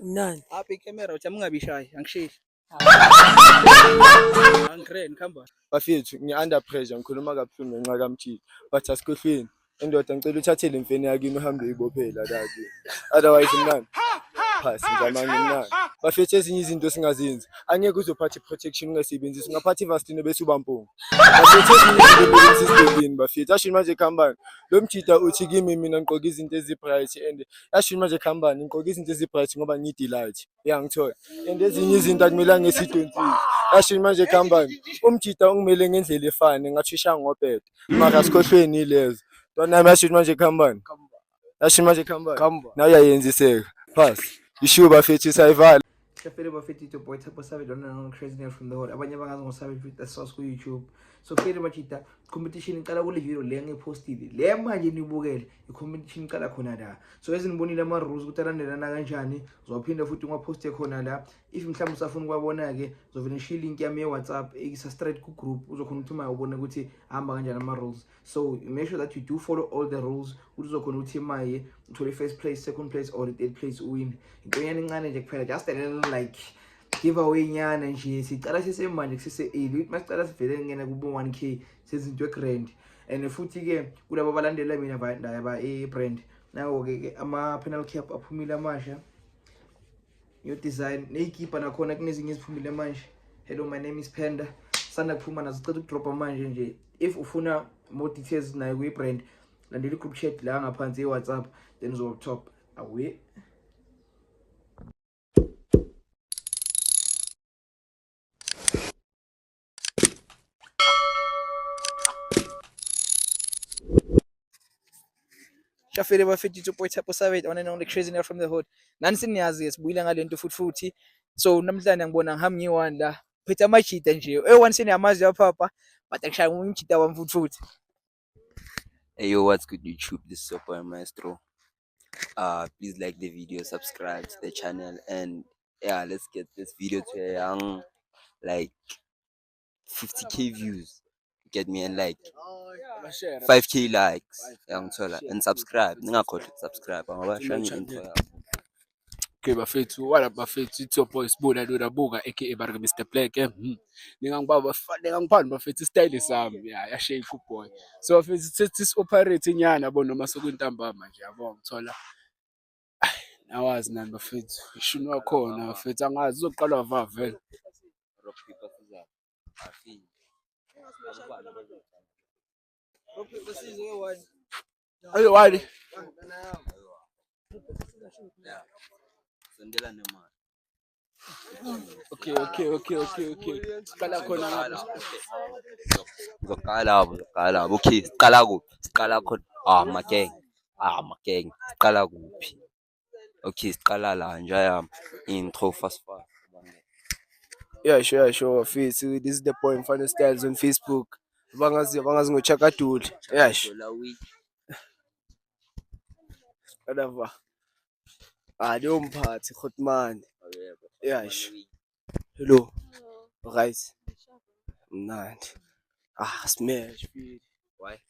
Mnandi. Apha ikamera uthi ungabi shy, angishishi. Angireni khamba. Bafethu ngi-under pressure ngikhuluma kabuhlungu ngenxa kaMtshili but asikhohlweni indoda ngicela uthathe le mfeni yakini uhambe uyibophela laki otherwise mnandi phasi ngizama ngimnandi. Bafethu ezinye izinto singazenzi angeke uzophatha i-protection ungasebenzisi ungaphatha i-vaseline bese ubampungu. Bafethu ezinye izinto bezisibhedini bafethu ashini manje khambani lo mjida uthi kimi mina ngigqoka izinto ezi-bright and ashini manje khambani ngigqoka izinto ezi-bright ngoba ngiyidelight yangithola and ezinye izinto akumelanga esidonsile. Ashini manje khambani umjida ungimele ngendlela efane ngathisha ngobhedo mara sikhohlweni ilezo nami ashini manje khambani ashini manje khambani nawe uyayenziseka phasi ishuba bafethu sayivala. Shafere bafethu ito boy Tshepo Savage on Crazy News from the Hood. Abanye bangazi ngoSavage with the source ku YouTube. So fere machita competition iqala kule video le ngepostile. Le manje nibukele i-competition iqala khona la. So ezinibonile ama rules ukuthi alandelana kanjani. Uzophinda futhi ungaposte khona la. If mhlawumbe usafuna ukubona ke uzovela share link yami ye-WhatsApp ikisa straight ku group uzokhona ukuthi mayobona ukuthi hamba kanjani ama rules. So make sure that you do follow all the rules uzokhona ukuthi maye uthole first place, second place or third place win. Into yani ngane nje kuphela just a little like giveaway nyana nje sicala sisemanje kusise 8 masicala sivele ngene kubo 1k sezinto egrand and futhi ke kulabo balandela mina ba brand nawo ke ama panel cap aphumile amasha yo design neyikipa nakhona kunezinye iziphumile manje. Hello, my name is Panda sanda kuphuma nazo cela ukudropa manje nje. If ufuna more details nayo ku brand landela group chat la ngaphansi e-WhatsApp then uzo top away. Shafere bafethu ito boy Tshepo Savage on and on the Crazy News from the Hood. Nani siniyazi sibuyile ngalento futhi so namhlanje ngibona ngihamba ngi1 la phethe amachita nje one siniyamazi yapha but akushaya umchita wami futhi. Hey yo, what's good YouTube? This is your boy Maestro. Please like the video, subscribe to the channel, and yeah, let's get this video to a young like 50k views. Get me and like 5k likes. Young Tola and subscribe. Ningakhohlwa subscribe. Angabashani intro. Okay bafethu wala bafethu it's your boy Sibona Lodabuka aka Baraka Mr Black ningangiphani bafethu style sami yashake boy. So bafethu sithi operate nyana bona noma sokuntambama nje yabo ngithola nawazi nani bafethu ishuni wakhona bafethu angazi uzoqala vavela Rock paper scissors. ayo wali Sondela nemali. Okay. Siqala khona ngapha. Ngizokala. Okay, siqala kuphi? Siqala khona makeng. Siqala kuphi? Okay, siqala la nje yami. Intro fast. Yeah, sure. Fethu this is the boy Mfana Styles on Facebook. Bangazi ngoChakaduli. Yes. Whatever. Leyo mphathi Khotman. Yes. Hello. Right. Mnandi. Smash. Why?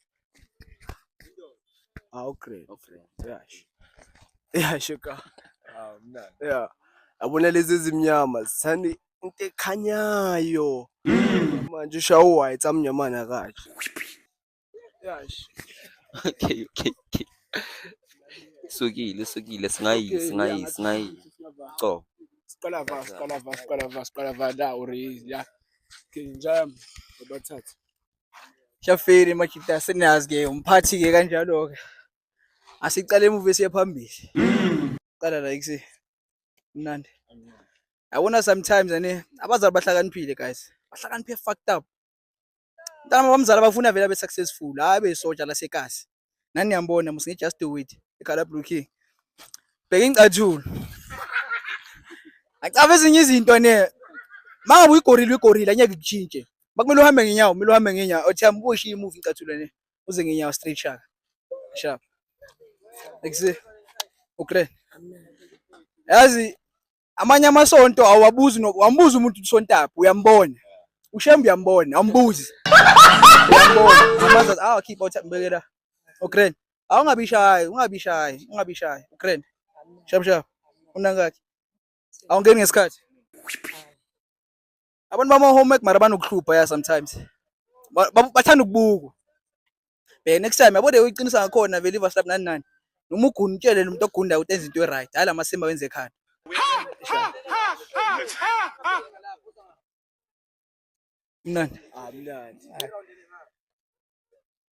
Okay. Yes. Yeah, shuka. Mnandi. Yeah. Abona lezi ezimnyama sani into ekhanyayo. Manje usha white amnyamana kahle. Yes. Okay. Sukile singayi. Cho. Siqala va la uri ya. Kinjam abathatha. Shafere machita siniyazi ke umphathi ke kanjalo ke. Asicale emuva siye phambili. Qala la ikuse. Mnandi. Yabona sometimes abazali bahlakaniphile guys. Bahlakaniphe fucked up. Ntana bamzala bafuna vele abe successful, hayi besotsha la sekasi. Nani yambona musinge just do it. Ekhala Blue King. Bheka ingcathulo. Acabe ezinye izinto mangabe uyigorila anyeke kutshintshe. Bakumele uhambe ngenyawo. Othi ambushi imove ingcathulo uze ngenyawo straight shot. Sharp. Ekuse. Okay. Yazi amanye amasonto awabuzi wambuza umuntu usontaphi uyambona. Ushembe uyambona, awumbuzi. Uyambona. Amazazi keep out mbekela. Okay. Ungabi shy. Ukraine. Sharp. Unangaki? Awungeni ngesikhathi. Abantu bama homework mara banokuhlupha ya sometimes. Bathanda ukubuka. Next time yabo de uyiqinisa ngakhona vele iva slap nani. Noma uguna utshele lo muntu ogunda utenza into right. Hala masemba wenze ekhaya. Mnandi. Mnandi.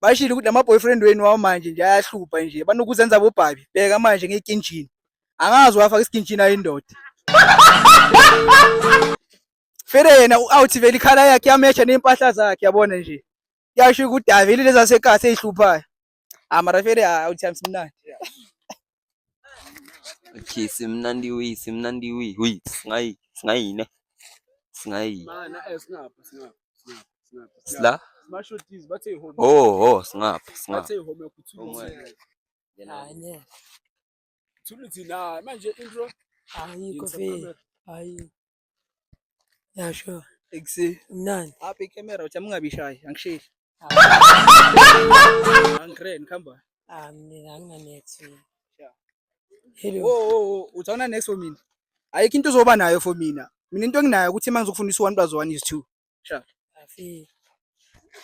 Bashilo ukuthi ama boyfriend wenu wawo manje nje ayahlupha nje. Banokuzenza bobhabi. Bheka manje ngekinjini. Angazi wafaka isikinjini ayindoda. Fere yena out vele ikhala yakhe yamecha nempahla zakhe yabona nje. Yasho ukuthi aveli lezi zasekhaya ezihluphayo. Mara fere out times mnandi. Okay, simnandi we. Hui, singayine. Mana singapha. Sla? Smashoties bathe home. Oh, singapha. Bathe home yakuthuka. Ne. Thuluthi na manje intro. Ayikho fe. Hayi. Yeah, sure. Eksi. Mnandi. Apha icamera uthi amungabishayi angisheli. Angren khamba. Mina angina next week. Hello. Oh, uthona next for mina. Ayikho into uzoba nayo for mina. Mina into enginayo ukuthi mangizokufundisa 1 + 1 is 2. Sha. Afi.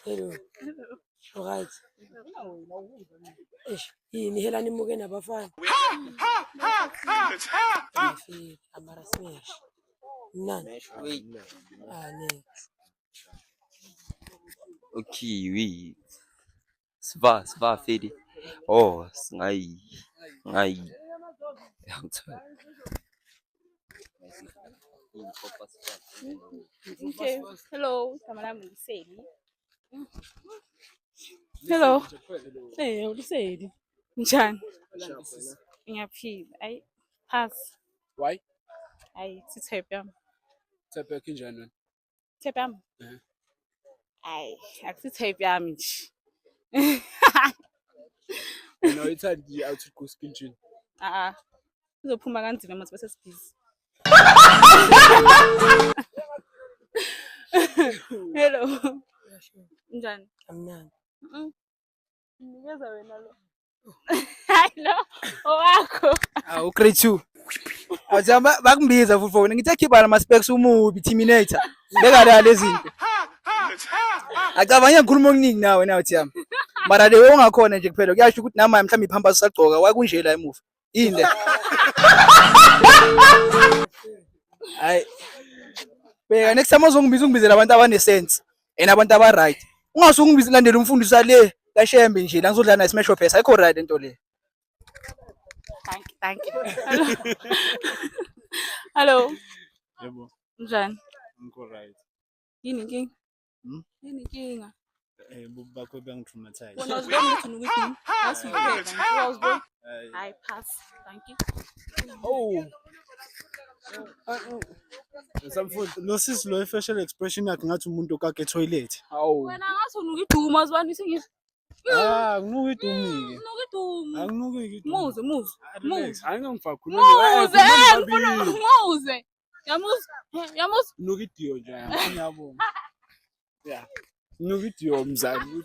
Hello. Alright. Yini hela nimuke nabafana. Afi, amara smash. Mnandi. Ne. Okay, we. Sva fedi. Oh, singayi. Okay. Hello, kamera Mliseli. Hello. Uliseli. Njani? Ngiyaphila. Ayi, pass. Why? Ayi, sithephe yami. Thephe kinjani wena? Thephe yami? Ayi, akusithephe yami nje. Wena uyithandi out kuskinjini. Uzophuma kanzima manje bese sibhizi. Hello. Njani? Mnandi. Nikeza wena lo. Hayi lo. Owakho. Grade 2. Awuzama bakumbiza futhi phone. Ngithe khipha ama specs umubi Terminator. Beka la lezi zinto. Acabanga ngikhuluma okuningi nawe na uthi yami. Mara lewe ungakhona nje kuphela kuyasho ukuthi nama mhlawumbe iphampa usagcoka wakunje la emuva. Inde. Hayi. Beka next time ungibizela abantu abane sense abantu aba right. Ungasungibiza landela umfundisi le kaShembe nje la ngizodlala na smash up ayikho right into le. Thank you. Hello. Yebo. Njani? Ngiko right. Yini inkinga? Yini inkinga? Bakho bangitraumatize. Wona uzibona ukuthi unukuthi asiyiphela nje wawuzibona? Hayi pass. Thank you. Oh. Samfundi lo sisi lo facial expression yakhe ngathi umuntu okake toilet. Hawu. Wena ngathi unukiduma uzibona isingisi. Kunuki idumike. Unukiduma. Akunuki idumike. Muze. Hayi ngifaka khuluma. Muze. Yamuza. Nuki idiyo nje ngiyabona. Yeah. Nuki idiyo mzali.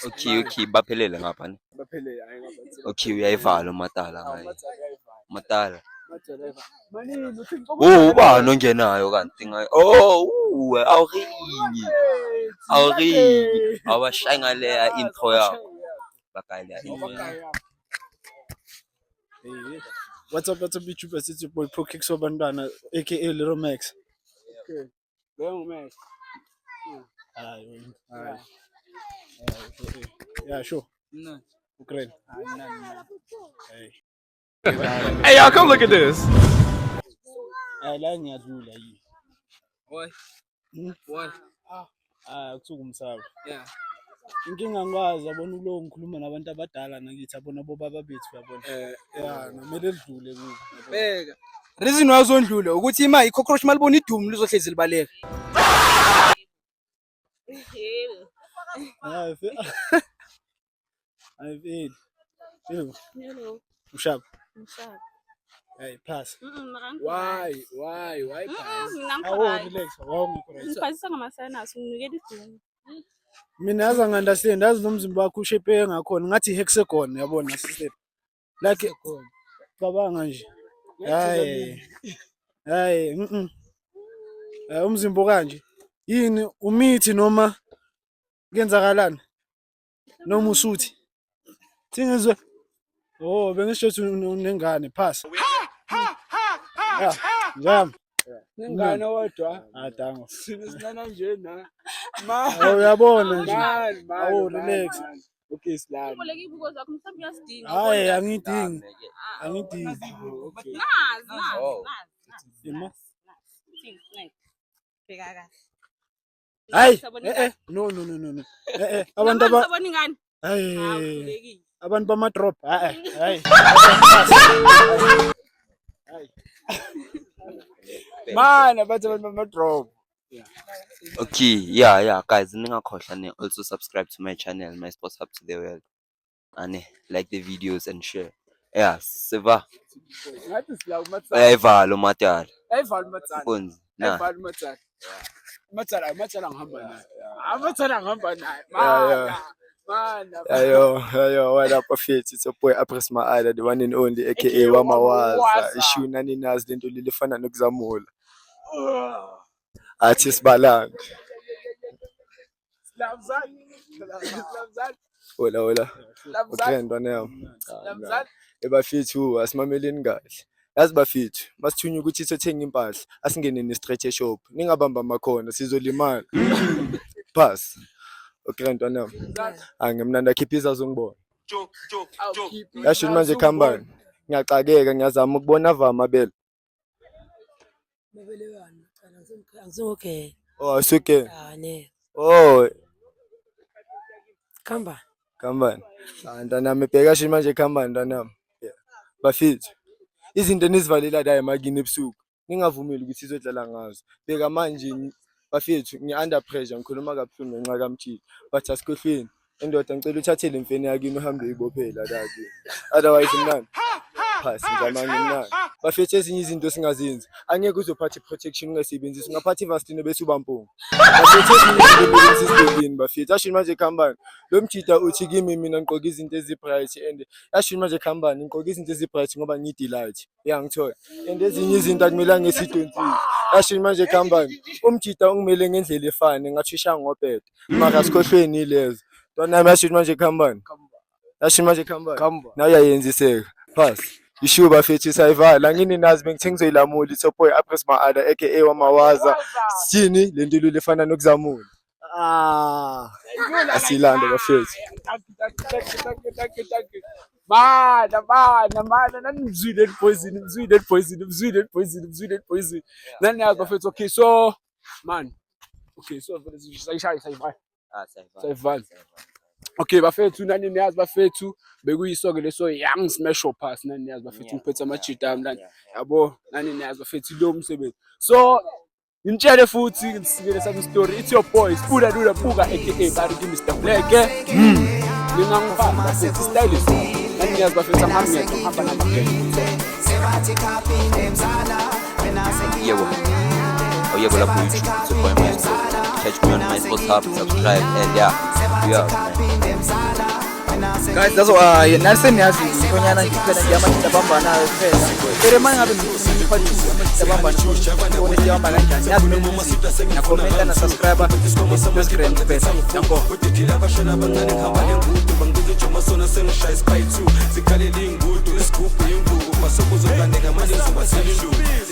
Okay, baphelele ngapha ne. Baphele hayi ngapha. Okay, uyayivala umatala ngayi. Matala. Mani Ubani ongenayo kanti ngayi. Awuringi. Awashaya le intro yakho. Bakaya intro. What's up YouTube? It's your boy Pro Kicks Obandana aka Little Max. Okay. Little Max. Alright. Yeah, sure. No. Ukraine. Hey, y'all, come look at this. La ngiyadlula yi. Why? Why? Kusuka umsaba. Yeah. Inkinga ngikwazi yabona ulo ngikhuluma nabantu abadala nakithi abona bobaba bethu yabona. Nomele lidlule kubo. Beka. Reason why uzondlula ukuthi ima icockroach malibona idumu lizohlezi libaleka. I've ate. Hello. Ushap. Mshaka. Hey, pass. Why? Pass? Relax. Ngiphathisa ngamasana unikela idumu. Mina yaza ngi-understand yazi nomzimba wakho ushape ngakhona ngathi hexagon yabona sister. Like cabanga nje. Hayi, umzimba kanje. Yini umithi noma kuyenzakalani? Noma usuthi? Thingizwe. Oh, bengisho ukuthi unengane phasa. Ya, njami. Nengane kodwa. Dango. Sinana nje na. Uyabona nje. Awu relax. Okay, silala. Uboleka ibuko zakho mhlawumbe uyasidinga. Hayi, angidingi. Okay. Nazi. Bheka kahle. Hayi, no. Abantu sabona ingane. hayi. Abantu bama drop. Hayi. Man, abantu bama drop. Okay, yeah, guys, also subscribe to my channel, my Sports Hub to the World, and like the videos and share. Yeah, seva. Evalo matal. Nah. Matsala ngihamba naye. Matsala ngihamba naye. Man. Ayo, what up, Bafethu? It's your boy Apres Maada, the one and only, aka Wamawaza. Issue nani nazi lento lilifana nokuzamula. Artist Baland. Hola. Okay, ntwana yami. Bafethu asimameleni kahle. Yazi Bafethu, masithunywa ukuthi sithenga impahla, asingene ne-stretch shop. Ningabamba amakhona sizolimala. Pass. Okay, ntwana yami. Ngemnandi akhipha izazongibona. Yasho manje khambani. Ngiyaqakeka ngiyazama ukubona ava amabele. Okay. Oh, asuke. Ne. Oh, Kambani. Ntanami bheka shi manje khambani ntanami. Bafethu. Izinto enizivalela la emakini ebusuku. Ningavumeli ukuthi sizodlala ngazo. Bheka manje Bafethu ngi-under pressure ngikhuluma kabuhlungu ngenxa kaMtshili. But asikhohlweni. Indoda ngicela uthathe le mfene yakini uhambe uyibophela la kimi. Otherwise mnandi. Phasi ngamanye. Bafethu ezinye izinto singazenzi. Angeke uzophatha protection ungasebenzisi. Ungaphatha ivaseline bese ubampungu. Bafethu ezinye izinto bafethu. Asho manje khambani. Lo mjida uthi kimi mina ngigqoka izinto ezibright and asho manje khambani ngigqoka izinto ezibright ngoba ngidelight. Ngithola. And ezinye izinto akumele ngesidontsisi. Asho manje khambani. Umjida ungimele ngendlela efane ngathisha ngobhedo. Mara sikhohlweni lezo. Ntwana yasho manje khambani. Asho manje khambani. Na uyayenziseka. Pass. Issue Bafethu sayivala ngini nazi bengithe ngizoyilamula ithopoy Apres Maada aka Wamawaza. Sithini le nto lifana nokuzamula. Asilande Bafethu. Man, nanimzwile poison. Nani yazi Bafethu. Okay, so man. Okay, so sayivala. Sayivala. Okay, Bafethu nani niyazi Bafethu bekuyisoke leso young smash up pass nani niyazi Bafethu ngiphethe amajita nani yabo nani niyazi Bafethu lo msebenzi. So ngitshele futhi ngisikele sami story it's your boy Spula Dula Buka aka Bariki Mr Black. Ngingangifaka Bafethu stylist. Nani niyazi Bafethu ngihamba namagame. Oh yeah, well, YouTube, it's your boy Maestro. Catch me on my Sports Hub, subscribe, and yeah, Guys, that's why Nelson has konyana ngipenda nje amajabamba nayo phela. Bere manje ngabe ngiphatha amajabamba nayo. One jabamba kanjani? Yazi noma na comment na subscribe Instagram phela. Yabo. Abashona abancane khambale ngudu bangizo joma sona sengishaya spy 2 zikhalele ingudu isigubhu imvubu basokuzokaneka manje ngizobathela induku